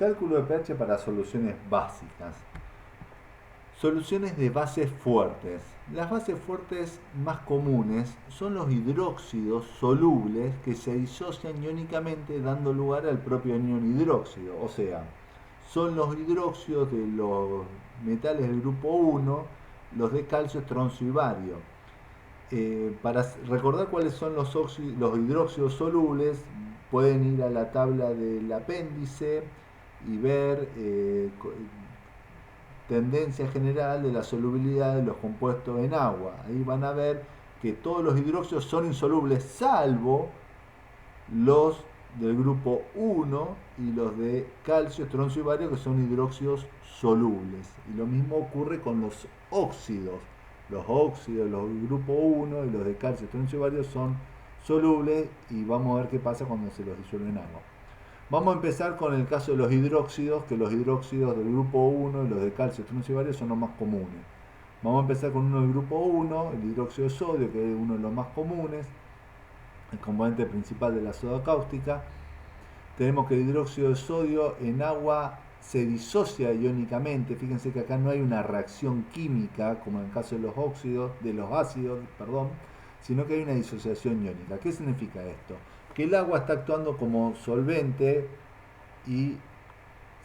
Cálculo de pH para soluciones básicas. Soluciones de bases fuertes. Las bases fuertes más comunes son los hidróxidos solubles que se disocian iónicamente dando lugar al propio anión hidróxido. O sea, son los hidróxidos de los metales del grupo 1, los de calcio, estroncio y bario. Para recordar cuáles son los hidróxidos solubles, pueden ir a la tabla del apéndice y ver tendencia general de la solubilidad de los compuestos en agua. Ahí van a ver que todos los hidróxidos son insolubles, salvo los del grupo 1 y los de calcio, estroncio y bario, que son hidróxidos solubles. Y lo mismo ocurre con los óxidos. Los óxidos, los del grupo 1 y los de calcio, estroncio y bario son solubles, y vamos a ver qué pasa cuando se los disuelve en agua. Vamos a empezar con el caso de los hidróxidos, que los hidróxidos del grupo 1 y los de calcio, estroncio y bario son los más comunes. Vamos a empezar con uno del grupo 1, el hidróxido de sodio, que es uno de los más comunes, el componente principal de la soda cáustica. Tenemos que el hidróxido de sodio en agua se disocia iónicamente. Fíjense que acá no hay una reacción química, como en el caso de los ácidos, sino que hay una disociación iónica. ¿Qué significa esto? Que el agua está actuando como solvente y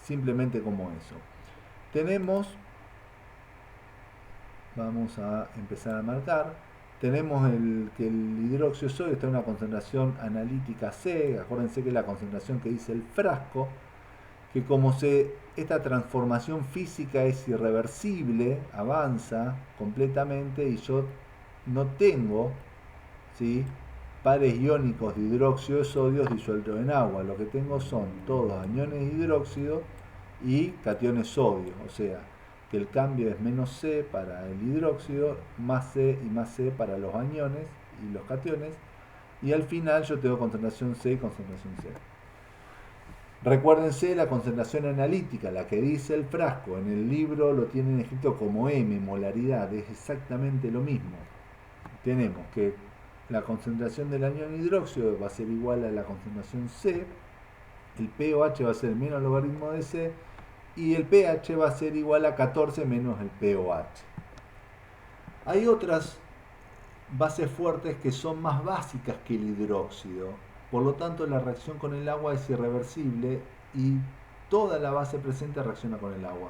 simplemente como eso. Vamos a empezar a marcar. Tenemos que el hidróxido de sodio está en una concentración analítica C. Acuérdense que es la concentración que dice el frasco, que como esta transformación física es irreversible, avanza completamente y yo no tengo, ¿sí?, pares iónicos de hidróxido de sodio disueltos en agua. Lo que tengo son todos aniones hidróxido y cationes sodio, o sea que el cambio es menos C para el hidróxido, más C y más C para los aniones y los cationes, y al final yo tengo concentración C y concentración C. Recuérdense la concentración analítica, la que dice el frasco. En el libro lo tienen escrito como M, molaridad, es exactamente lo mismo. Tenemos que la concentración del anión hidróxido va a ser igual a la concentración C, el pOH va a ser menos logaritmo de C, y el pH va a ser igual a 14 menos el pOH. Hay otras bases fuertes que son más básicas que el hidróxido, por lo tanto la reacción con el agua es irreversible y toda la base presente reacciona con el agua.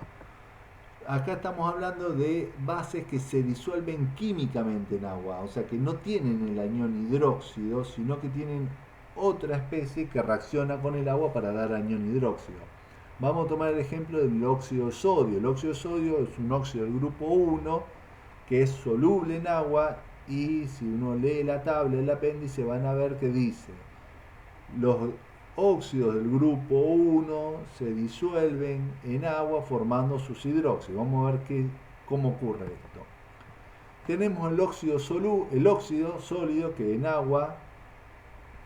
Acá estamos hablando de bases que se disuelven químicamente en agua, o sea que no tienen el anión hidróxido, sino que tienen otra especie que reacciona con el agua para dar anión hidróxido. Vamos a tomar el ejemplo del óxido de sodio. El óxido de sodio es un óxido del grupo 1 que es soluble en agua, y si uno lee la tabla del apéndice van a ver que dice: los óxidos del grupo 1 se disuelven en agua formando sus hidróxidos. Vamos a ver cómo ocurre esto. Tenemos el óxido sólido, que en agua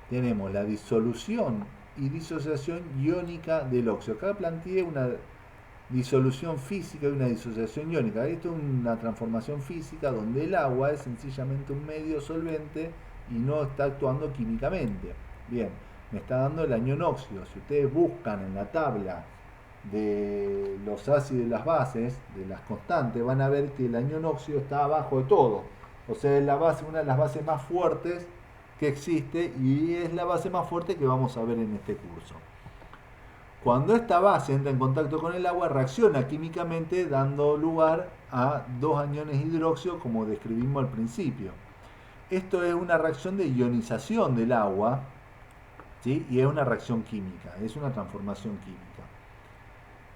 tenemos la disolución y disociación iónica del óxido. Acá planteé una disolución física y una disociación iónica. Esto es una transformación física donde el agua es sencillamente un medio solvente y no está actuando químicamente. Bien, me está dando el anión óxido. Si ustedes buscan en la tabla de los ácidos y las bases, de las constantes, van a ver que el anión óxido está abajo de todo. O sea, es una de las bases más fuertes que existe, y es la base más fuerte que vamos a ver en este curso. Cuando esta base entra en contacto con el agua, reacciona químicamente dando lugar a dos aniones hidróxido, como describimos al principio. Esto es una reacción de ionización del agua, ¿sí? Y es una reacción química, es una transformación química.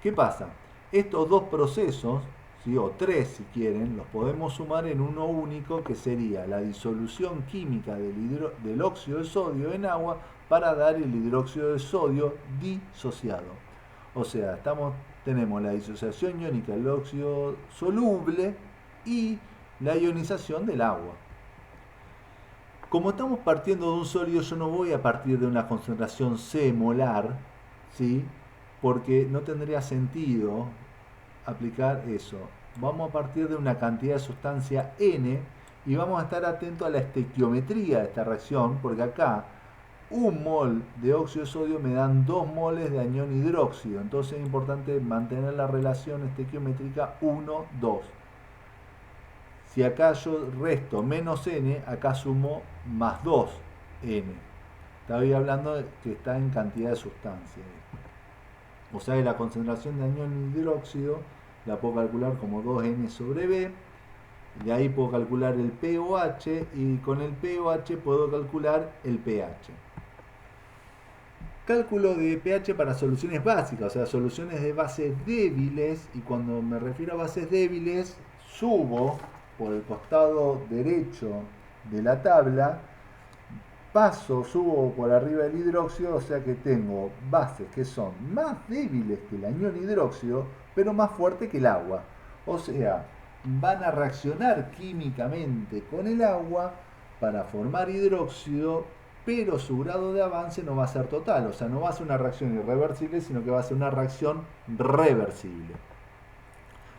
¿Qué pasa? Estos dos procesos, ¿sí?, o tres si quieren, los podemos sumar en uno único, que sería la disolución química del óxido de sodio en agua para dar el hidróxido de sodio disociado. O sea, tenemos la disociación iónica del óxido soluble y la ionización del agua. Como estamos partiendo de un sólido, yo no voy a partir de una concentración C molar, ¿sí?, porque no tendría sentido aplicar eso. Vamos a partir de una cantidad de sustancia N y vamos a estar atentos a la estequiometría de esta reacción, porque acá un mol de óxido de sodio me dan 2 moles de anión hidróxido. Entonces es importante mantener la relación estequiométrica 1, 2. Si acá yo resto menos n, acá sumo más 2n. Estoy hablando de que está en cantidad de sustancia. O sea que la concentración de anión hidróxido la puedo calcular como 2n sobre b. De ahí puedo calcular el pOH y con el pOH puedo calcular el pH. Cálculo de pH para soluciones básicas, o sea, soluciones de bases débiles. Y cuando me refiero a bases débiles, subo por el costado derecho de la tabla, subo por arriba del hidróxido, o sea que tengo bases que son más débiles que el anión hidróxido, pero más fuerte que el agua. O sea, van a reaccionar químicamente con el agua para formar hidróxido, pero su grado de avance no va a ser total, o sea, no va a ser una reacción irreversible, sino que va a ser una reacción reversible.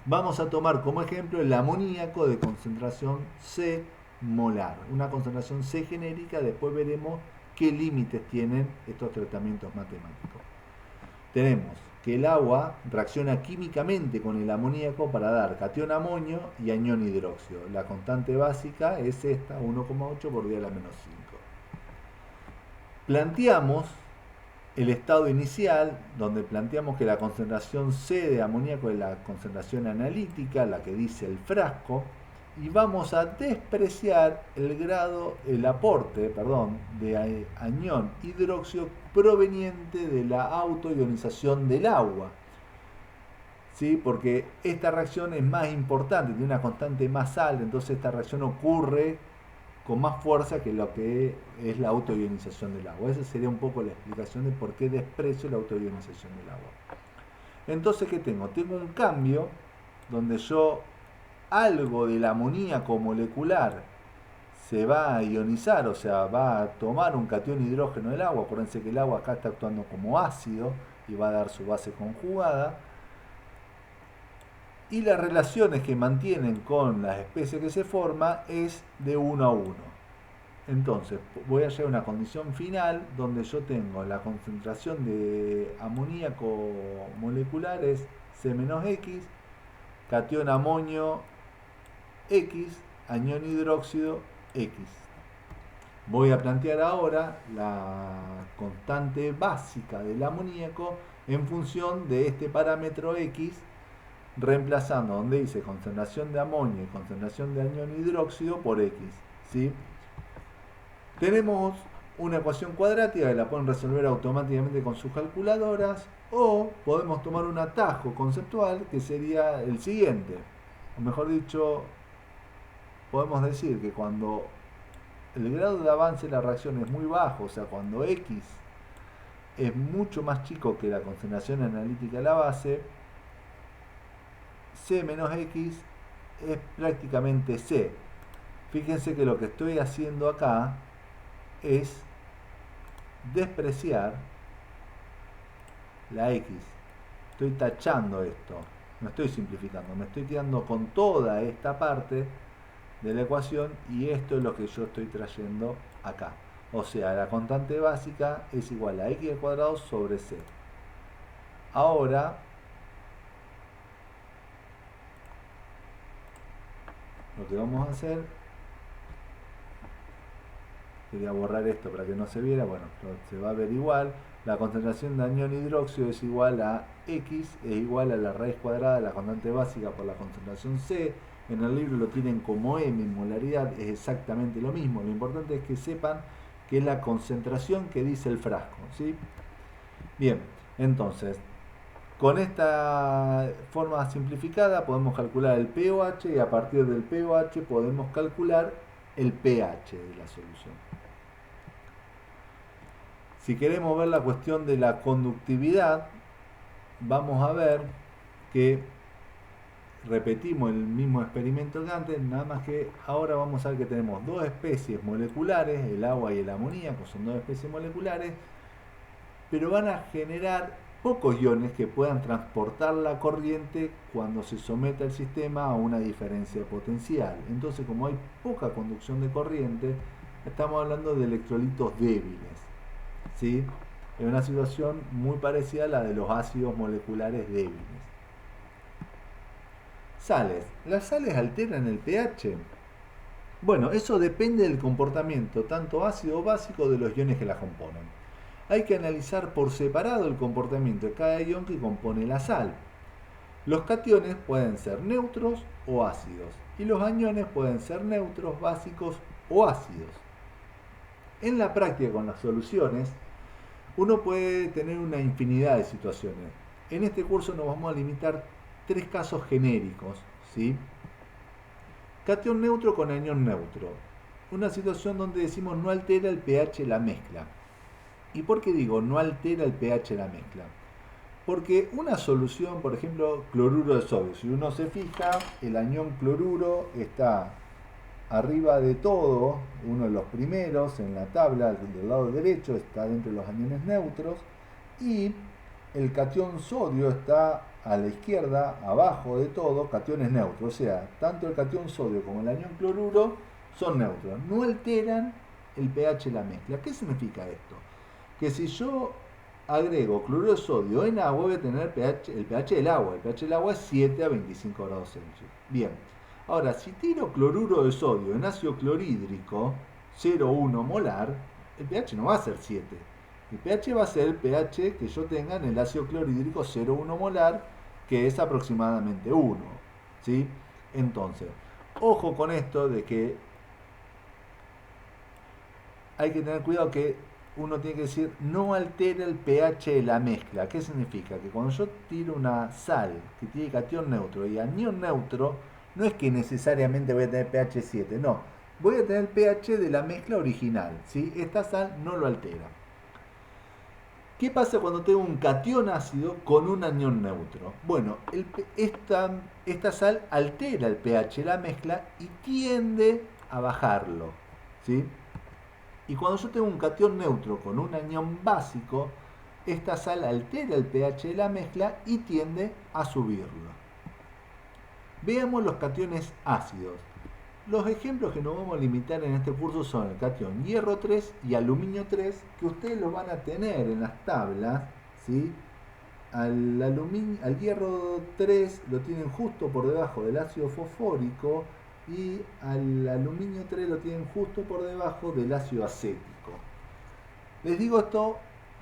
Vamos a tomar como ejemplo el amoníaco de concentración C molar, una concentración C genérica. Después veremos qué límites tienen estos tratamientos matemáticos. Tenemos que el agua reacciona químicamente con el amoníaco para dar catión amonio y anión hidróxido. La constante básica es esta, 1,8 por 10 a la menos 5. Planteamos el estado inicial, donde planteamos que la concentración C de amoníaco es la concentración analítica, la que dice el frasco, y vamos a despreciar el aporte de anión hidróxido proveniente de la autoionización del agua. ¿Sí? Porque esta reacción es más importante, tiene una constante más alta, entonces esta reacción ocurre con más fuerza que lo que es la autoionización del agua. Esa sería un poco la explicación de por qué desprecio la autoionización del agua. Entonces, ¿qué tengo? Tengo un cambio donde algo del amoníaco molecular se va a ionizar, o sea, va a tomar un catión hidrógeno del agua. Acuérdense que el agua acá está actuando como ácido y va a dar su base conjugada. Y las relaciones que mantienen con las especies que se forma es de 1 a 1. Entonces voy a llegar a una condición final donde yo tengo la concentración de amoníaco molecular es C menos X, catión amonio X, anión hidróxido X. Voy a plantear ahora la constante básica del amoníaco en función de este parámetro X, reemplazando donde dice concentración de amonio y concentración de anión hidróxido por X. ¿Sí? Tenemos una ecuación cuadrática que la pueden resolver automáticamente con sus calculadoras, o podemos tomar un atajo conceptual que sería el siguiente. O mejor dicho, podemos decir que cuando el grado de avance de la reacción es muy bajo, o sea, cuando X es mucho más chico que la concentración analítica de la base, C menos X es prácticamente C. Fíjense que lo que estoy haciendo acá es despreciar la X. Estoy tachando esto, no estoy simplificando, me estoy quedando con toda esta parte de la ecuación y esto es lo que yo estoy trayendo acá. O sea, la constante básica es igual a X al cuadrado sobre C. Ahora lo que vamos a hacer, quería borrar esto para que no se viera, bueno, se va a ver igual. La concentración de anión hidróxido es igual a X, es igual a la raíz cuadrada de la constante básica por la concentración C. En el libro lo tienen como M, molaridad, es exactamente lo mismo. Lo importante es que sepan que es la concentración que dice el frasco, ¿sí? Bien, entonces, con esta forma simplificada podemos calcular el pOH y a partir del pOH podemos calcular el pH de la solución. Si queremos ver la cuestión de la conductividad, vamos a ver que repetimos el mismo experimento que antes, nada más que ahora vamos a ver que tenemos dos especies moleculares, el agua y el amoníaco, son dos especies moleculares, pero van a generar pocos iones que puedan transportar la corriente cuando se somete al sistema a una diferencia potencial. Entonces, como hay poca conducción de corriente, estamos hablando de electrolitos débiles. ¿sí? Es una situación muy parecida a la de los ácidos moleculares débiles. Sales. ¿Las sales alteran el pH? Bueno, eso depende del comportamiento, tanto ácido o básico, de los iones que las componen. Hay que analizar por separado el comportamiento de cada ion que compone la sal. Los cationes pueden ser neutros o ácidos, y los aniones pueden ser neutros, básicos o ácidos. En la práctica con las soluciones, uno puede tener una infinidad de situaciones. En este curso nos vamos a limitar tres casos genéricos, ¿sí? Cation neutro con anión neutro. Una situación donde decimos no altera el pH de la mezcla. ¿Y por qué digo no altera el pH de la mezcla? Porque una solución, por ejemplo, cloruro de sodio, si uno se fija, el anión cloruro está arriba de todo, uno de los primeros en la tabla del lado derecho, está dentro de los aniones neutros, y el catión sodio está a la izquierda, abajo de todo, cationes neutros. O sea, tanto el catión sodio como el anión cloruro son neutros. No alteran el pH de la mezcla. ¿Qué significa esto? Que si yo agrego cloruro de sodio en agua, voy a tener el pH del agua. El pH del agua es 7 a 25 grados Celsius. Bien. Ahora, si tiro cloruro de sodio en ácido clorhídrico, 0,1 molar, el pH no va a ser 7. El pH va a ser el pH que yo tenga en el ácido clorhídrico 0,1 molar, que es aproximadamente 1. ¿Sí? Entonces, ojo con esto de que hay que tener cuidado que uno tiene que decir no altera el pH de la mezcla. ¿Qué significa? Que cuando yo tiro una sal que tiene catión neutro y anión neutro, no es que necesariamente voy a tener pH 7, no. Voy a tener el pH de la mezcla original, ¿sí? Esta sal no lo altera. ¿Qué pasa cuando tengo un catión ácido con un anión neutro? Bueno, esta sal altera el pH de la mezcla y tiende a bajarlo, ¿sí? Y cuando yo tengo un catión neutro con un anión básico, esta sal altera el pH de la mezcla y tiende a subirlo. Veamos los cationes ácidos. Los ejemplos que nos vamos a limitar en este curso son el catión hierro 3 y aluminio 3, que ustedes lo van a tener en las tablas, ¿sí? Al hierro 3 lo tienen justo por debajo del ácido fosfórico y al aluminio 3 lo tienen justo por debajo del ácido acético. Les digo esto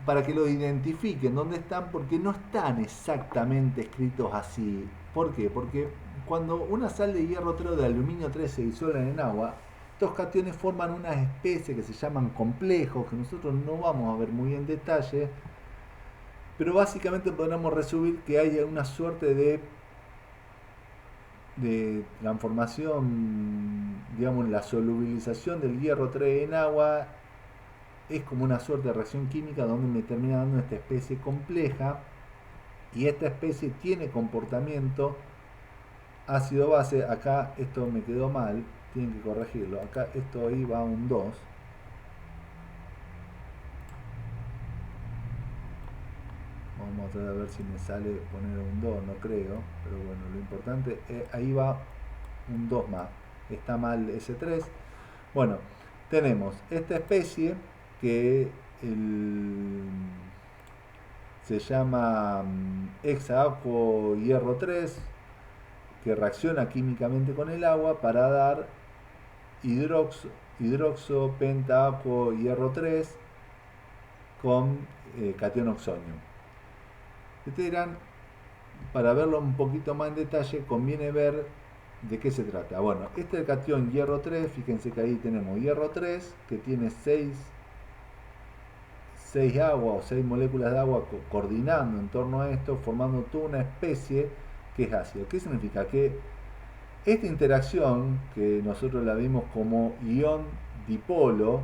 para que lo identifiquen dónde están, porque no están exactamente escritos así. ¿Por qué? Porque cuando una sal de hierro 3 o de aluminio 3 se disuelven en agua, estos cationes forman una especie que se llaman complejos, que nosotros no vamos a ver muy en detalle, pero básicamente podemos resumir que hay una suerte de transformación, digamos, la solubilización del hierro 3 en agua es como una suerte de reacción química donde me termina dando esta especie compleja, y esta especie tiene comportamiento ácido-base. Acá esto me quedó mal, tienen que corregirlo. Acá esto ahí va a un 2. Vamos a tratar de ver si me sale poner un 2, no creo, pero bueno, lo importante es, ahí va un 2 más, está mal ese 3. Bueno, tenemos esta especie que se llama hexaacuo hierro 3, que reacciona químicamente con el agua para dar hidroxo pentaacuo hierro 3 con catión oxonio. Ustedes dirán, para verlo un poquito más en detalle, conviene ver de qué se trata. Bueno, este es el catión hierro 3, fíjense que ahí tenemos hierro 3, que tiene 6 agua o 6 moléculas de agua coordinando en torno a esto, formando toda una especie que es ácido. ¿Qué significa? Que esta interacción, que nosotros la vimos como ion dipolo,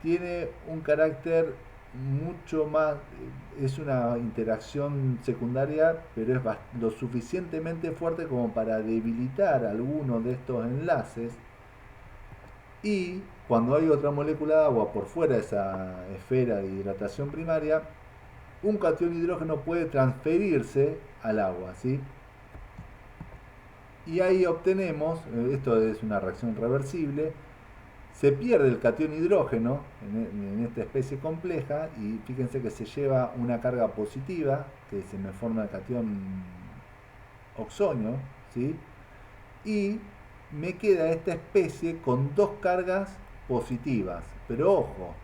tiene un carácter mucho más, es una interacción secundaria, pero es lo suficientemente fuerte como para debilitar alguno de estos enlaces, y cuando hay otra molécula de agua por fuera de esa esfera de hidratación primaria, un catión hidrógeno puede transferirse al agua, ¿sí? Y ahí obtenemos, esto es una reacción reversible, Se pierde el catión hidrógeno en esta especie compleja y fíjense que se lleva una carga positiva, que se me forma el catión oxonio, ¿sí? Y me queda esta especie con dos cargas positivas. Pero ojo,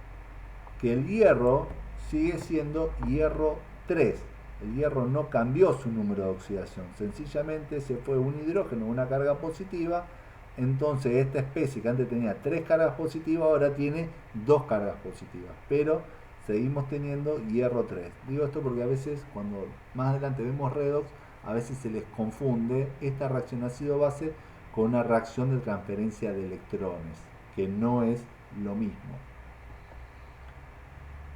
que el hierro sigue siendo hierro 3. El hierro no cambió su número de oxidación, sencillamente se fue un hidrógeno, una carga positiva. Entonces esta especie que antes tenía 3 cargas positivas ahora tiene 2 cargas positivas, pero seguimos teniendo hierro 3. Digo esto porque a veces cuando más adelante vemos redox, a veces se les confunde esta reacción ácido-base con una reacción de transferencia de electrones, que no es lo mismo.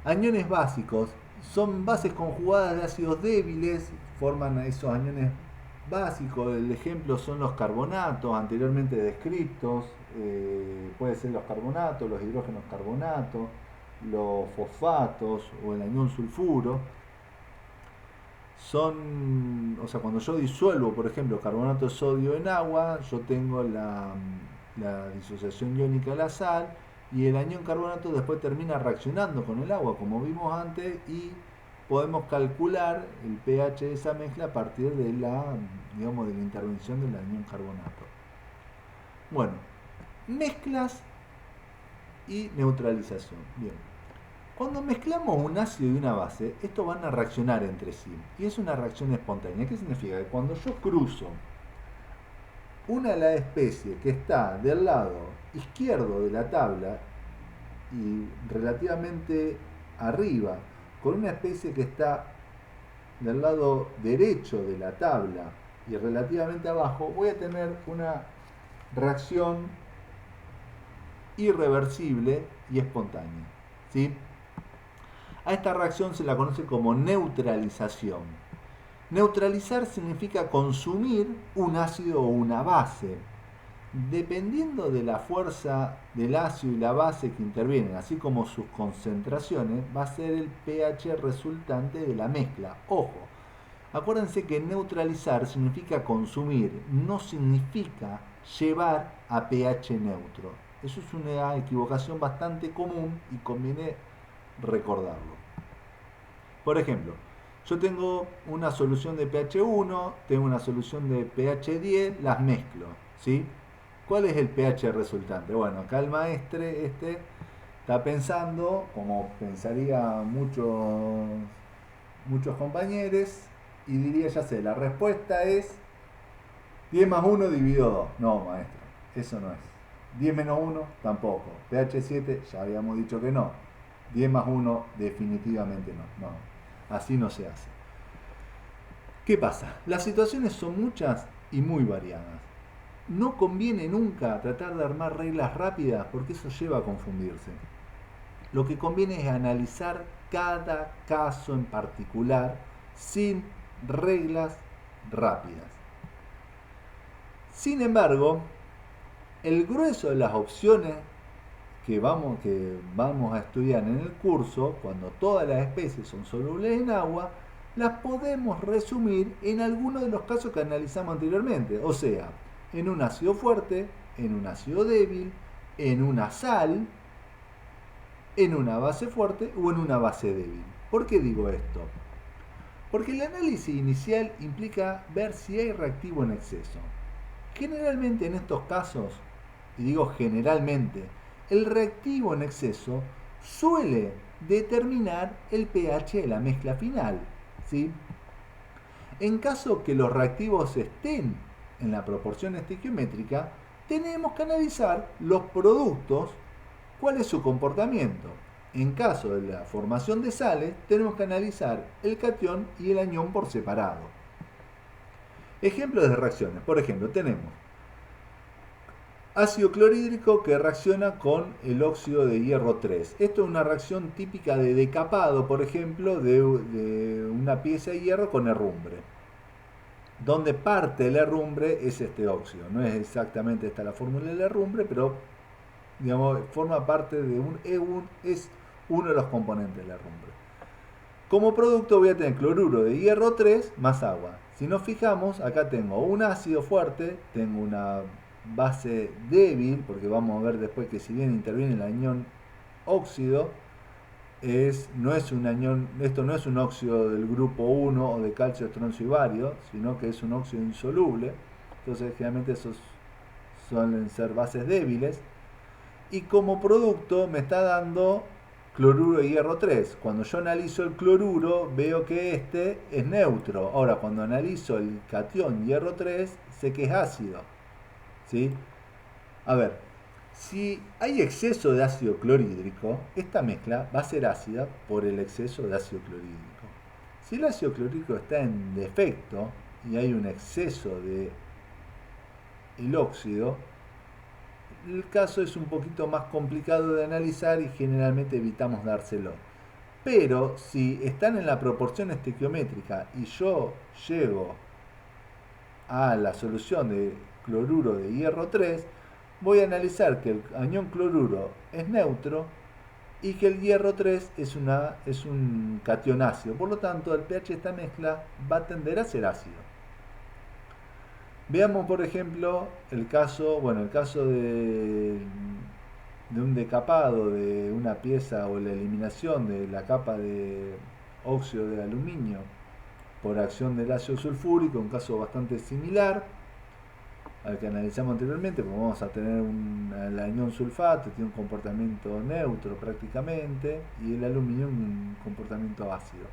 Aniones básicos son bases conjugadas de ácidos débiles, forman esos aniones básicos. El ejemplo son los carbonatos anteriormente descritos, puede ser los carbonatos, los hidrógenos carbonatos, los fosfatos o el anión sulfuro. Son, o sea, cuando yo disuelvo, por ejemplo, carbonato de sodio en agua, yo tengo la disociación iónica de la sal y el anión carbonato después termina reaccionando con el agua, como vimos antes, y podemos calcular el pH de esa mezcla a partir de digamos, de la intervención del anión carbonato. Bueno, mezclas y neutralización. Bien. Cuando mezclamos un ácido y una base, estos van a reaccionar entre sí. Y es una reacción espontánea. ¿Qué significa? Que cuando yo cruzo una de las especies que está del lado izquierdo de la tabla y relativamente arriba, con una especie que está del lado derecho de la tabla y relativamente abajo, voy a tener una reacción irreversible y espontánea. ¿Sí? A esta reacción se la conoce como neutralización. Neutralizar significa consumir un ácido o una base. Dependiendo de la fuerza del ácido y la base que intervienen, así como sus concentraciones, va a ser el pH resultante de la mezcla. Ojo, acuérdense que neutralizar significa consumir, no significa llevar a pH neutro. Eso es una equivocación bastante común y conviene recordarlo. Por ejemplo, yo tengo una solución de pH 1, tengo una solución de pH 10, las mezclo, ¿sí? ¿Cuál es el pH resultante? Bueno, acá el maestre está pensando, como pensaría muchos compañeros, y diría, ya sé, la respuesta es 10 más 1 dividido 2. No, maestro, eso no es. 10 menos 1 tampoco. pH 7 ya habíamos dicho que no. 10 más 1 definitivamente no. Así no se hace. ¿Qué pasa? Las situaciones son muchas y muy variadas. No conviene nunca tratar de armar reglas rápidas porque eso lleva a confundirse. Lo que conviene es analizar cada caso en particular sin reglas rápidas. Sin embargo, el grueso de las opciones que vamos a estudiar en el curso, cuando todas las especies son solubles en agua, las podemos resumir en algunos de los casos que analizamos anteriormente. O sea, en un ácido fuerte, en un ácido débil, en una sal, en una base fuerte o en una base débil. ¿Por qué digo esto? Porque el análisis inicial implica ver si hay reactivo en exceso. Generalmente en estos casos, y digo generalmente, el reactivo en exceso suele determinar el pH de la mezcla final, ¿sí? En caso que los reactivos estén en la proporción estequiométrica, tenemos que analizar los productos, cuál es su comportamiento. En caso de la formación de sales, tenemos que analizar el catión y el anión por separado. Ejemplos de reacciones. Por ejemplo, tenemos ácido clorhídrico que reacciona con el óxido de hierro 3. Esto es una reacción típica de decapado, por ejemplo, de una pieza de hierro con herrumbre, donde parte del herrumbre es este óxido. No es exactamente esta la fórmula del herrumbre, pero digamos, forma parte de es uno de los componentes del herrumbre. Como producto voy a tener cloruro de hierro 3 más agua. Si nos fijamos, acá tengo un ácido fuerte, tengo una base débil, porque vamos a ver después que si bien interviene el anión óxido, no es un anión, esto no es un óxido del grupo 1 o de calcio, estroncio y bario, sino que es un óxido insoluble. Entonces generalmente esos suelen ser bases débiles. Y como producto me está dando cloruro de hierro 3. Cuando yo analizo el cloruro veo que este es neutro. Ahora cuando analizo el catión hierro 3 sé que es ácido. ¿Sí? A ver, si hay exceso de ácido clorhídrico, esta mezcla va a ser ácida por el exceso de ácido clorhídrico. Si el ácido clorhídrico está en defecto y hay un exceso de el óxido, el caso es un poquito más complicado de analizar y generalmente evitamos dárselo. Pero si están en la proporción estequiométrica y yo llego a la solución de cloruro de hierro 3, voy a analizar que el anión cloruro es neutro y que el hierro 3 es un catión ácido. Por lo tanto, el pH de esta mezcla va a tender a ser ácido. Veamos, por ejemplo, el caso de un decapado de una pieza o la eliminación de la capa de óxido de aluminio por acción del ácido sulfúrico, un caso bastante similar al que analizamos anteriormente, porque vamos a tener el anión sulfato, tiene un comportamiento neutro prácticamente, y el aluminio un comportamiento ácido.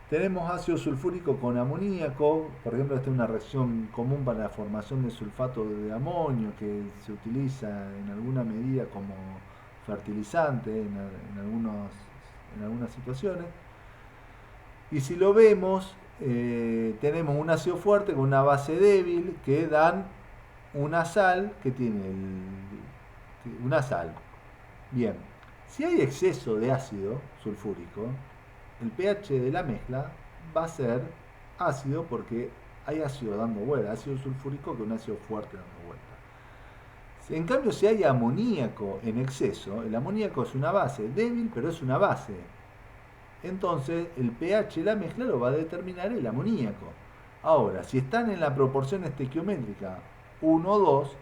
Tenemos ácido sulfúrico con amoníaco, por ejemplo, esta es una reacción común para la formación de sulfato de amonio que se utiliza en alguna medida como fertilizante en algunas situaciones. Y si lo vemos, tenemos un ácido fuerte con una base débil que dan una sal que tiene una sal. Bien, si hay exceso de ácido sulfúrico, el pH de la mezcla va a ser ácido porque hay ácido dando vuelta, ácido sulfúrico que un ácido fuerte dando vuelta. En cambio, si hay amoníaco en exceso, el amoníaco es una base débil, pero es una base. Entonces, el pH de la mezcla lo va a determinar el amoníaco. Ahora, si están en la proporción estequiométrica 1 o 2,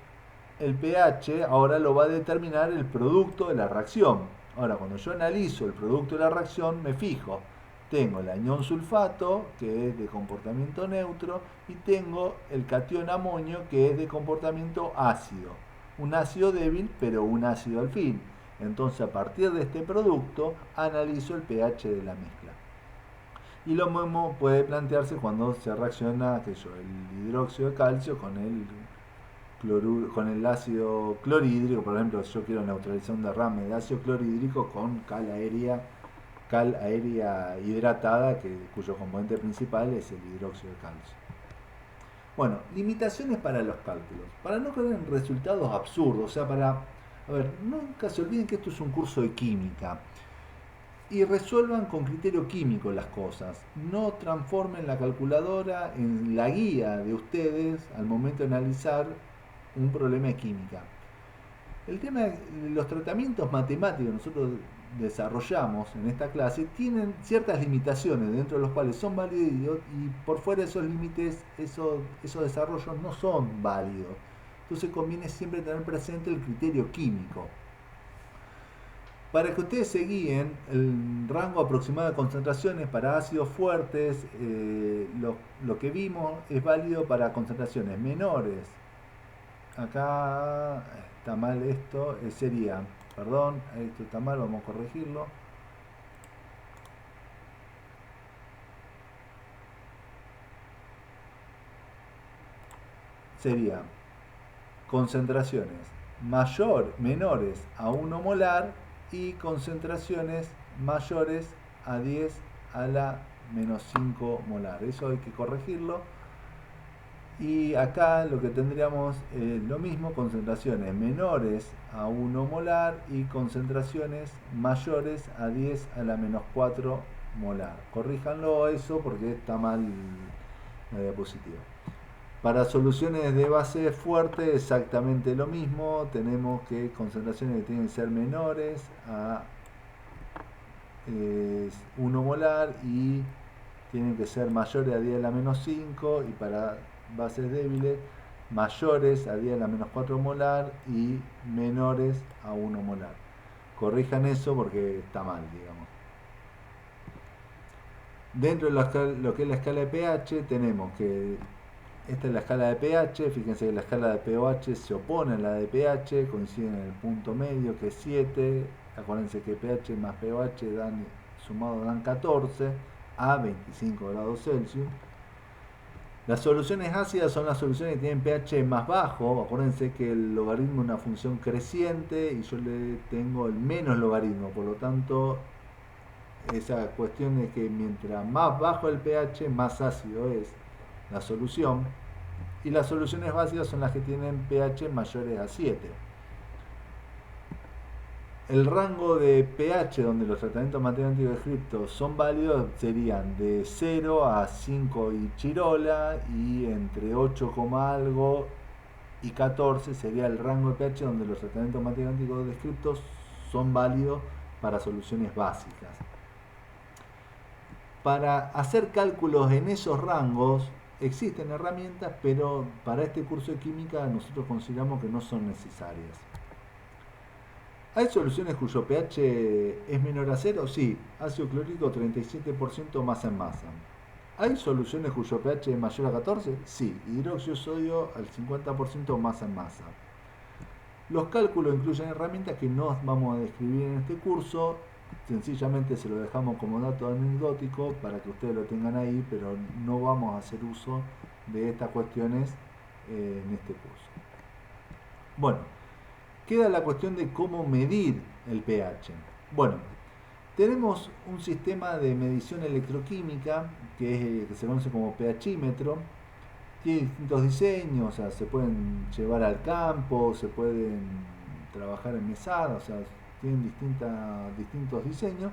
el pH ahora lo va a determinar el producto de la reacción. Ahora, cuando yo analizo el producto de la reacción, me fijo, tengo el anión sulfato, que es de comportamiento neutro, y tengo el catión amonio, que es de comportamiento ácido. Un ácido débil, pero un ácido al fin. Entonces, a partir de este producto, analizo el pH de la mezcla. Y lo mismo puede plantearse cuando se reacciona el hidróxido de calcio con con el ácido clorhídrico. Por ejemplo, si yo quiero neutralizar un derrame de ácido clorhídrico con cal aérea hidratada, cuyo componente principal es el hidróxido de calcio. Bueno, limitaciones para los cálculos. Para no caer en resultados absurdos, o sea, a ver, nunca se olviden que esto es un curso de química. Y resuelvan con criterio químico las cosas. No transformen la calculadora en la guía de ustedes al momento de analizar un problema de química. El tema de los tratamientos matemáticos que nosotros desarrollamos en esta clase tienen ciertas limitaciones dentro de los cuales son válidos y por fuera de esos límites esos desarrollos no son válidos. Entonces conviene siempre tener presente el criterio químico. Para que ustedes se guíen, el rango aproximado de concentraciones para ácidos fuertes, lo que vimos es válido para concentraciones menores. Acá está mal esto, sería, perdón, esto está mal, vamos a corregirlo. Sería concentraciones menores a 1 molar y concentraciones mayores a 10 a la menos 5 molar. Eso hay que corregirlo. Y acá lo que tendríamos es lo mismo, concentraciones menores a 1 molar y concentraciones mayores a 10 a la menos 4 molar. Corríjanlo eso porque está mal la diapositiva. Para soluciones de base fuerte exactamente lo mismo, tenemos que concentraciones que tienen que ser menores a 1 molar y tienen que ser mayores a 10 a la menos 5, y para bases débiles mayores a 10 a la menos 4 molar y menores a 1 molar. Corrijan eso porque está mal, digamos. Dentro de lo que es la escala de pH tenemos que esta es la escala de pH, fíjense que la escala de pOH se opone a la de pH, coinciden en el punto medio que es 7, acuérdense que pH más pOH sumado dan 14 a 25 grados Celsius. Las soluciones ácidas son las soluciones que tienen pH más bajo, acuérdense que el logaritmo es una función creciente y yo le tengo el menos logaritmo, por lo tanto esa cuestión es que mientras más bajo el pH, más ácido es la solución, y las soluciones básicas son las que tienen pH mayores a 7. El rango de pH donde los tratamientos matemáticos descriptos son válidos serían de 0 a 5 y chirola, y entre 8, algo y 14 sería el rango de pH donde los tratamientos matemáticos descriptos son válidos para soluciones básicas. Para hacer cálculos en esos rangos existen herramientas, pero para este curso de química nosotros consideramos que no son necesarias. ¿Hay soluciones cuyo pH es menor a 0? Sí, ácido clorhídrico 37% masa en masa. ¿Hay soluciones cuyo pH es mayor a 14? Sí, hidróxido de sodio al 50% masa en masa. Los cálculos incluyen herramientas que no vamos a describir en este curso, sencillamente se lo dejamos como dato anecdótico para que ustedes lo tengan ahí, pero no vamos a hacer uso de estas cuestiones en este curso. Bueno, queda la cuestión de cómo medir el pH. Bueno, tenemos un sistema de medición electroquímica que se conoce como pHímetro. Tiene distintos diseños, o sea, se pueden llevar al campo, se pueden trabajar en mesada, o sea, tienen distintos diseños.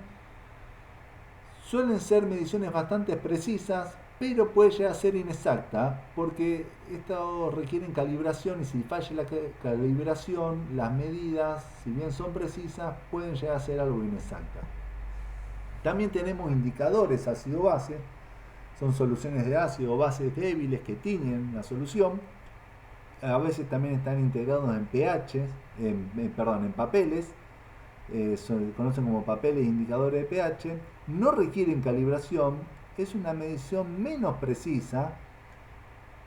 Suelen ser mediciones bastante precisas, pero puede llegar a ser inexacta, porque estos requieren calibración, y si falla la calibración, las medidas, si bien son precisas, pueden llegar a ser algo inexactas. También tenemos indicadores ácido-base, son soluciones de ácido o bases débiles que tiñen la solución. A veces también están integrados en pH, en papeles, se conocen como papeles indicadores de pH. No requieren calibración, es una medición menos precisa,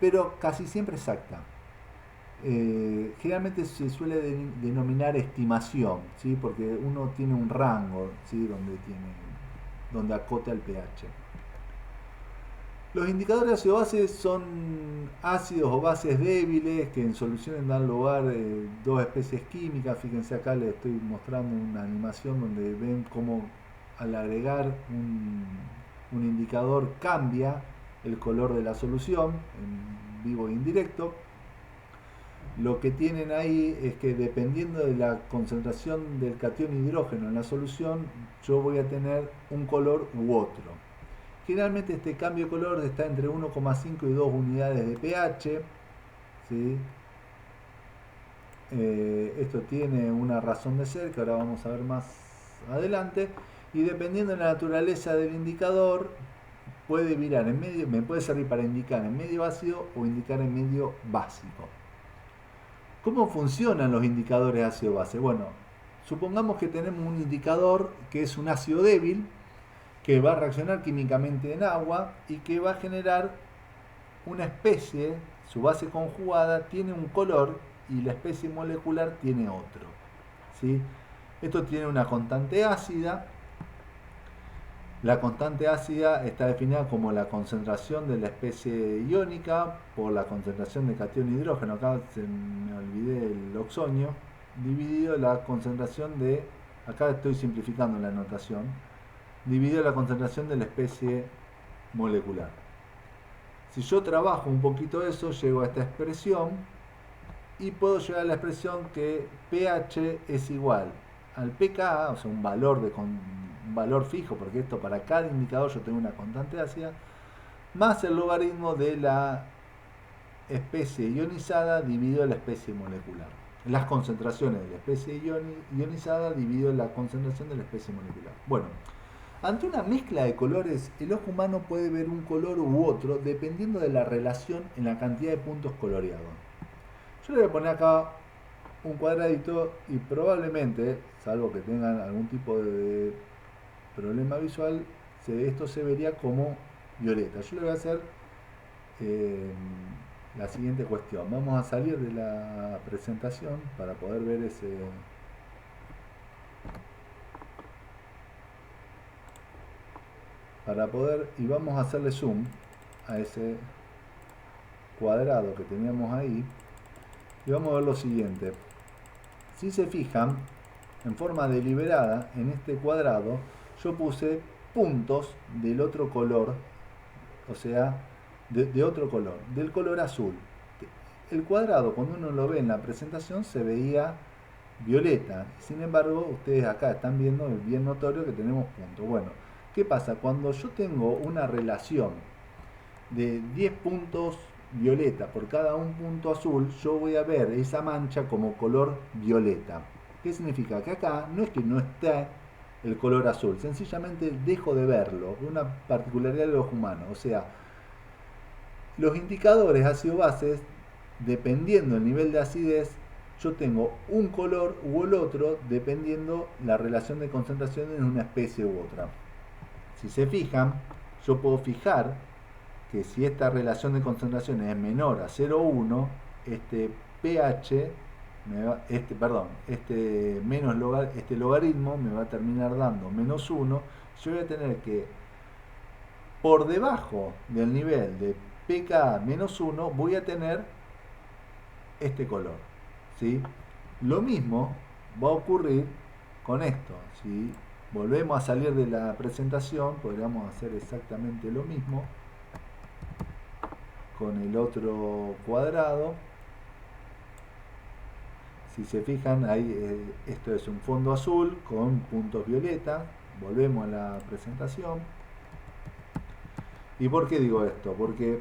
pero casi siempre exacta. Generalmente se suele denominar estimación, ¿sí? Porque uno tiene un rango, ¿sí? donde acota el pH. Los indicadores ácido-base son ácidos o bases débiles que en soluciones dan lugar a dos especies químicas. Fíjense acá, les estoy mostrando una animación donde ven cómo al agregar un indicador cambia el color de la solución en vivo e indirecto. Lo que tienen ahí es que dependiendo de la concentración del catión hidrógeno en la solución, yo voy a tener un color u otro. Generalmente este cambio de color está entre 1,5 y 2 unidades de pH, ¿sí? Esto tiene una razón de ser que ahora vamos a ver más adelante, y dependiendo de la naturaleza del indicador puede virar en medio, me puede servir para indicar en medio ácido o indicar en medio básico. ¿Cómo funcionan los indicadores ácido-base? Bueno, supongamos que tenemos un indicador que es un ácido débil, que va a reaccionar químicamente en agua y que va a generar una especie, su base conjugada tiene un color y la especie molecular tiene otro, ¿sí? Esto tiene una constante ácida. La constante ácida está definida como la concentración de la especie iónica por la concentración de catión hidrógeno, acá me olvidé el oxonio, dividido la concentración de, acá estoy simplificando la notación, dividido la concentración de la especie molecular. Si yo trabajo un poquito eso, llego a esta expresión y puedo llegar a la expresión que pH es igual al pKa, o sea, un valor fijo, porque esto para cada indicador yo tengo una constante ácida, más el logaritmo de la especie ionizada dividido la especie molecular. Las concentraciones de la especie ionizada dividido la concentración de la especie molecular. Bueno, ante una mezcla de colores, el ojo humano puede ver un color u otro dependiendo de la relación en la cantidad de puntos coloreados. Yo le voy a poner acá un cuadradito y probablemente, salvo que tengan algún tipo de problema visual, esto se vería como violeta. Yo le voy a hacer eh, la siguiente cuestión. Vamos a salir de la presentación para poder ver y vamos a hacerle zoom a ese cuadrado que teníamos ahí y vamos a ver lo siguiente. Si se fijan, en forma deliberada, en este cuadrado yo puse puntos del otro color, o sea, de otro color, del color azul. El cuadrado, cuando uno lo ve en la presentación, se veía violeta. Sin embargo, ustedes acá están viendo, es bien notorio que tenemos puntos. Bueno, ¿qué pasa? Cuando yo tengo una relación de 10 puntos violeta por cada un punto azul, yo voy a ver esa mancha como color violeta. ¿Qué significa? Que acá no es que no esté el color azul, sencillamente dejo de verlo, una particularidad de los humanos. O sea, los indicadores ácido-bases, dependiendo del nivel de acidez, yo tengo un color u el otro dependiendo la relación de concentración en una especie u otra. Si se fijan, yo puedo fijar que si esta relación de concentración es menor a 0,1, este pH, este logaritmo me va a terminar dando -1. Yo voy a tener que, por debajo del nivel de pK -1, voy a tener este color, ¿sí? Lo mismo va a ocurrir con esto. Si volvemos a salir de la presentación, podríamos hacer exactamente lo mismo con el otro cuadrado. Si se fijan, ahí esto es un fondo azul con puntos violeta. Volvemos a la presentación. ¿Y por qué digo esto? Porque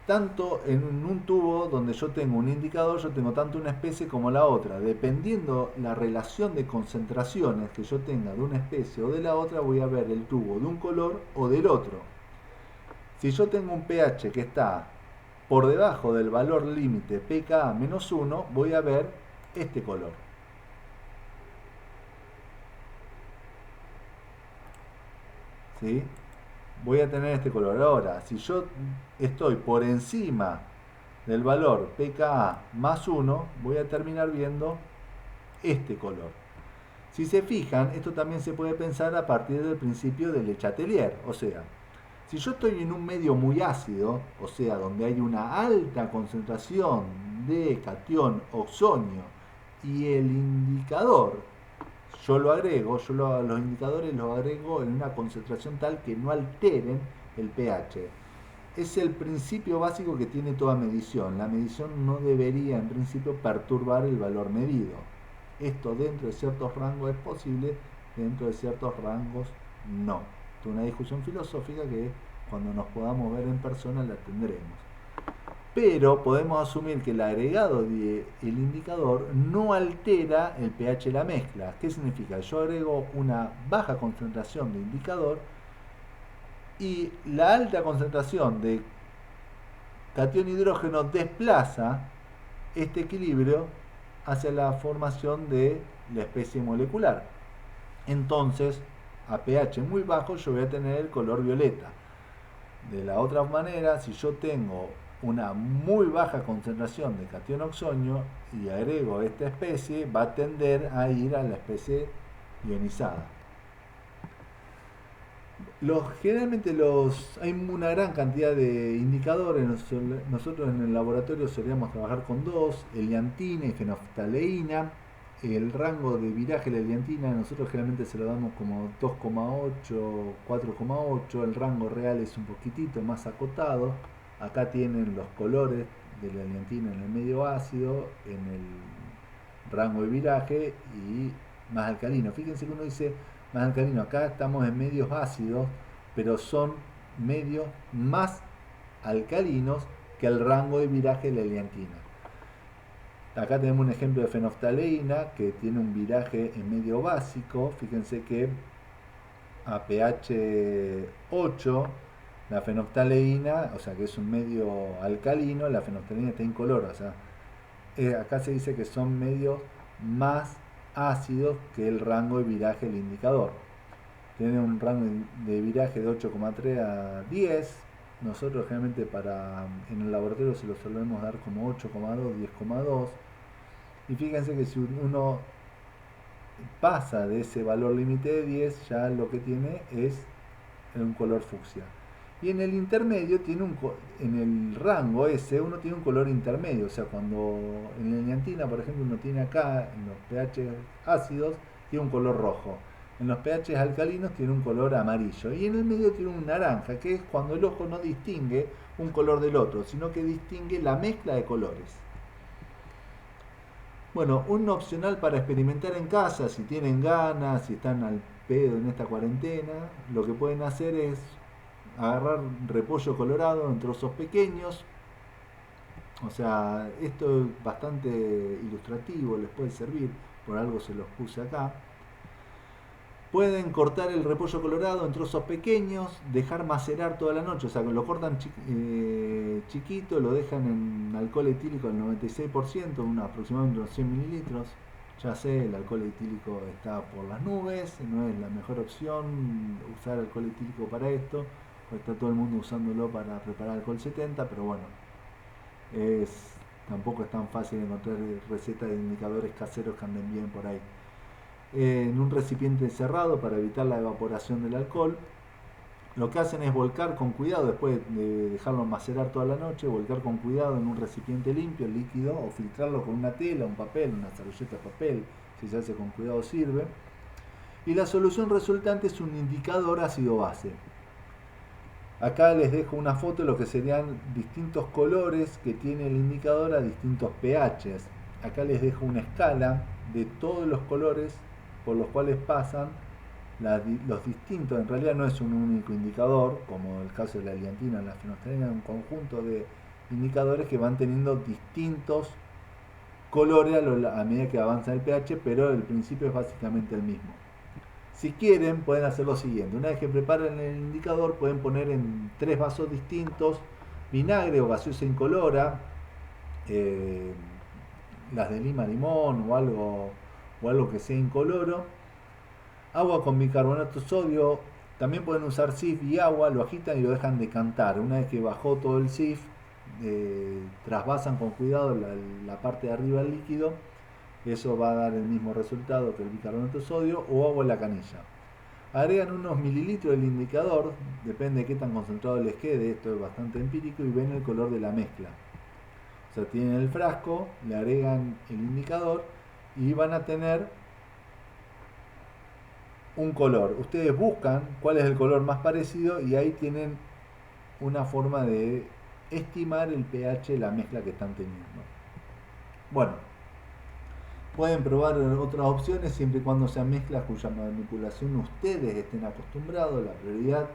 tanto en un tubo donde yo tengo un indicador, yo tengo tanto una especie como la otra. Dependiendo la relación de concentraciones que yo tenga de una especie o de la otra, voy a ver el tubo de un color o del otro. Si yo tengo un pH que está por debajo del valor límite pKa -1, voy a ver este color. ¿Sí? Voy a tener este color. Ahora, si yo estoy por encima del valor pKa +1, voy a terminar viendo este color. Si se fijan, esto también se puede pensar a partir del principio de Le Chatelier. O sea, si yo estoy en un medio muy ácido, o sea, donde hay una alta concentración de catión oxonio y el indicador, yo lo agrego, los indicadores los agrego en una concentración tal que no alteren el pH. Es el principio básico que tiene toda medición. La medición no debería en principio perturbar el valor medido. Esto dentro de ciertos rangos es posible, dentro de ciertos rangos no. Esto es una discusión filosófica que cuando nos podamos ver en persona la tendremos. Pero podemos asumir que el agregado del indicador no altera el pH de la mezcla. ¿Qué significa? Yo agrego una baja concentración de indicador y la alta concentración de catión hidrógeno desplaza este equilibrio hacia la formación de la especie molecular. Entonces, a pH muy bajo yo voy a tener el color violeta. De la otra manera, si yo tengo una muy baja concentración de catión oxonio y agrego esta especie, va a tender a ir a la especie ionizada. Generalmente hay una gran cantidad de indicadores. Nosotros en el laboratorio solíamos trabajar con dos: heliantina y fenoftaleína. El rango de viraje de la heliantina nosotros generalmente se lo damos como 2,8, 4,8. El rango real es un poquitito más acotado. Acá tienen los colores de la heliantina en el medio ácido, en el rango de viraje y más alcalino. Fíjense que uno dice más alcalino, acá estamos en medios ácidos, pero son medios más alcalinos que el rango de viraje de la heliantina. Acá tenemos un ejemplo de fenoftaleína que tiene un viraje en medio básico. Fíjense que a pH 8 La fenolftaleína, o sea que es un medio alcalino, la fenolftaleína está incolora, o sea, acá se dice que son medios más ácidos que el rango de viraje del indicador. Tiene un rango de viraje de 8,3 a 10. Nosotros generalmente en el laboratorio se lo solemos dar como 8,2, 10,2. Y fíjense que si uno pasa de ese valor límite de 10, ya lo que tiene es un color fucsia. Y en el intermedio en el rango ese uno tiene un color intermedio, o sea, cuando en la liantina, por ejemplo, uno tiene acá en los pH ácidos tiene un color rojo, en los pH alcalinos tiene un color amarillo y en el medio tiene un naranja, que es cuando el ojo no distingue un color del otro, sino que distingue la mezcla de colores. Bueno, un opcional para experimentar en casa, si tienen ganas, si están al pedo en esta cuarentena, lo que pueden hacer es agarrar repollo colorado en trozos pequeños. O sea, esto es bastante ilustrativo, les puede servir, por algo se los puse acá. Pueden cortar el repollo colorado en trozos pequeños, dejar macerar toda la noche, o sea, que lo cortan chiquito, lo dejan en alcohol etílico al 96%, aproximadamente unos 100 mililitros. Ya sé, el alcohol etílico está por las nubes, no es la mejor opción usar alcohol etílico para esto, porque está todo el mundo usándolo para preparar alcohol 70, pero bueno, tampoco es tan fácil encontrar recetas de indicadores caseros que anden bien por ahí. En un recipiente cerrado para evitar la evaporación del alcohol. Lo que hacen es volcar con cuidado, después de dejarlo macerar toda la noche, volcar con cuidado en un recipiente limpio, líquido, o filtrarlo con una tela, un papel, una servilleta de papel, si se hace con cuidado sirve. Y la solución resultante es un indicador ácido-base. Acá les dejo una foto de lo que serían distintos colores que tiene el indicador a distintos pHs. Acá les dejo una escala de todos los colores por los cuales pasan los distintos, en realidad no es un único indicador, como el caso de la liantina o la fenolftaleína, es un conjunto de indicadores que van teniendo distintos colores a medida que avanza el pH, pero el principio es básicamente el mismo. Si quieren, pueden hacer lo siguiente: una vez que preparen el indicador, pueden poner en 3 vasos distintos vinagre o gaseosa incolora, eh, las de lima limón o algo que sea incoloro, agua con bicarbonato de sodio. También pueden usar SIF y agua, lo agitan y lo dejan decantar. Una vez que bajó todo el SIF, trasvasan con cuidado la parte de arriba del líquido. Eso va a dar el mismo resultado que el bicarbonato de sodio o agua en la canilla. Agregan unos mililitros del indicador, depende de qué tan concentrado les quede, esto es bastante empírico, y ven el color de la mezcla. O sea, tienen el frasco, le agregan el indicador y van a tener un color. Ustedes buscan cuál es el color más parecido y ahí tienen una forma de estimar el pH de la mezcla que están teniendo. Bueno, pueden probar otras opciones siempre y cuando sean mezclas cuya manipulación ustedes estén acostumbrados. La prioridad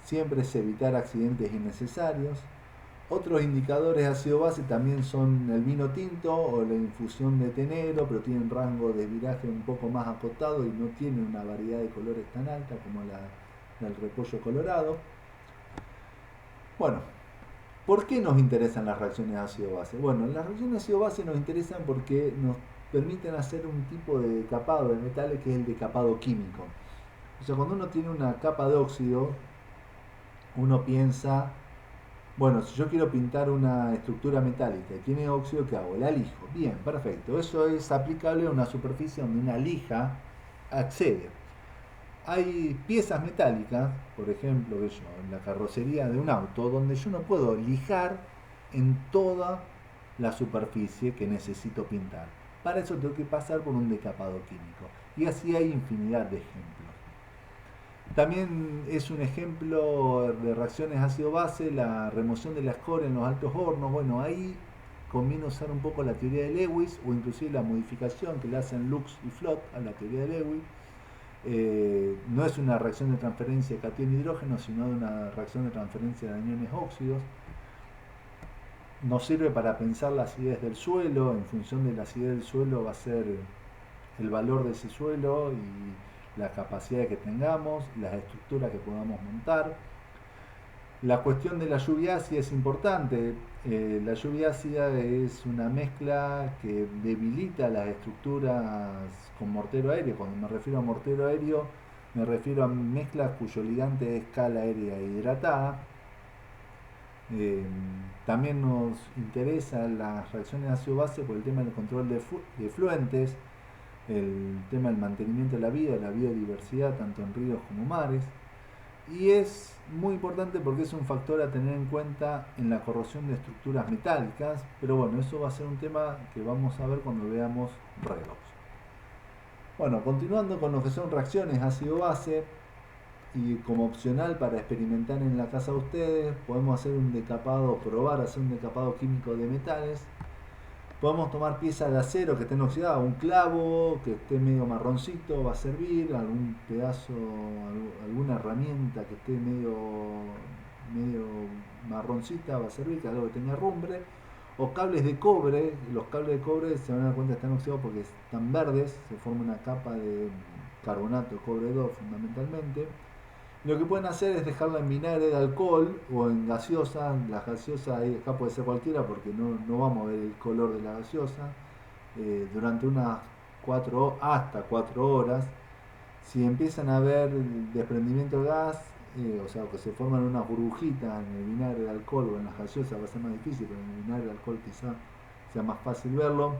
siempre es evitar accidentes innecesarios. Otros indicadores ácido-base también son el vino tinto o la infusión de tenero, pero tienen rango de viraje un poco más acotado y no tienen una variedad de colores tan alta como la del repollo colorado. Bueno, ¿por qué nos interesan las reacciones ácido-base? Bueno, las reacciones ácido-base nos interesan porque nos permiten hacer un tipo de decapado de metales que es el decapado químico. O sea, cuando uno tiene una capa de óxido, uno piensa: bueno, si yo quiero pintar una estructura metálica y tiene óxido, ¿qué hago? La lijo. Bien, perfecto. Eso es aplicable a una superficie donde una lija accede. Hay piezas metálicas, por ejemplo, en la carrocería de un auto, donde yo no puedo lijar en toda la superficie que necesito pintar. Para eso tengo que pasar por un decapado químico. Y así hay infinidad de ejemplos. También es un ejemplo de reacciones ácido-base la remoción de la escoria en los altos hornos. Bueno, ahí conviene usar un poco la teoría de Lewis o inclusive la modificación que le hacen Lux y Flot a la teoría de Lewis. No es una reacción de transferencia de catión hidrógeno, sino de una reacción de transferencia de aniones óxidos. Nos sirve para pensar la acidez del suelo. En función de la acidez del suelo va a ser el valor de ese suelo y la capacidad que tengamos, las estructuras que podamos montar. La cuestión de la lluvia ácida es importante. La lluvia ácida es una mezcla que debilita las estructuras con mortero aéreo. Cuando me refiero a mortero aéreo, me refiero a mezclas cuyo ligante es cal aérea hidratada. Eh, También nos interesan las reacciones ácido-base por el tema del control de fluentes, el tema del mantenimiento de la biodiversidad, tanto en ríos como mares. Y es muy importante porque es un factor a tener en cuenta en la corrosión de estructuras metálicas, pero bueno, eso va a ser un tema que vamos a ver cuando veamos redox. Bueno, continuando con lo que son reacciones ácido-base, y como opcional para experimentar en la casa de ustedes, podemos hacer un decapado, probar hacer un decapado químico de metales. Podemos tomar piezas de acero que estén oxidadas, un clavo que esté medio marroncito va a servir, algún pedazo, alguna herramienta que esté medio marroncita va a servir, que algo que tenga rumbre, o cables de cobre. Los cables de cobre se van a dar cuenta que están oxidados porque están verdes, se forma una capa de carbonato de cobre 2 fundamentalmente. Lo que pueden hacer es dejarla en vinagre de alcohol o en gaseosa. Las gaseosas ahí acá puede ser cualquiera porque no vamos a ver el color de la gaseosa. Durante unas 4 hasta 4 horas. Si empiezan a ver desprendimiento de gas, o sea, que se forman unas burbujitas en el vinagre de alcohol o en las gaseosas, va a ser más difícil, pero en el vinagre de alcohol quizá sea más fácil verlo.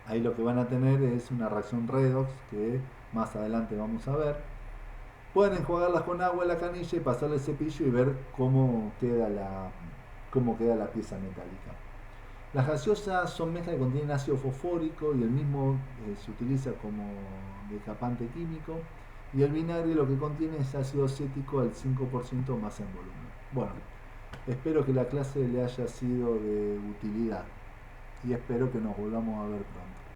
Ahí lo que van a tener es una reacción redox que más adelante vamos a ver. Pueden enjuagarlas con agua en la canilla y pasarle el cepillo y ver cómo queda la pieza metálica. Las gaseosas son mezclas que contienen ácido fosfórico y el mismo se utiliza como decapante químico. Y el vinagre lo que contiene es ácido acético al 5% más en volumen. Bueno, espero que la clase le haya sido de utilidad y espero que nos volvamos a ver pronto.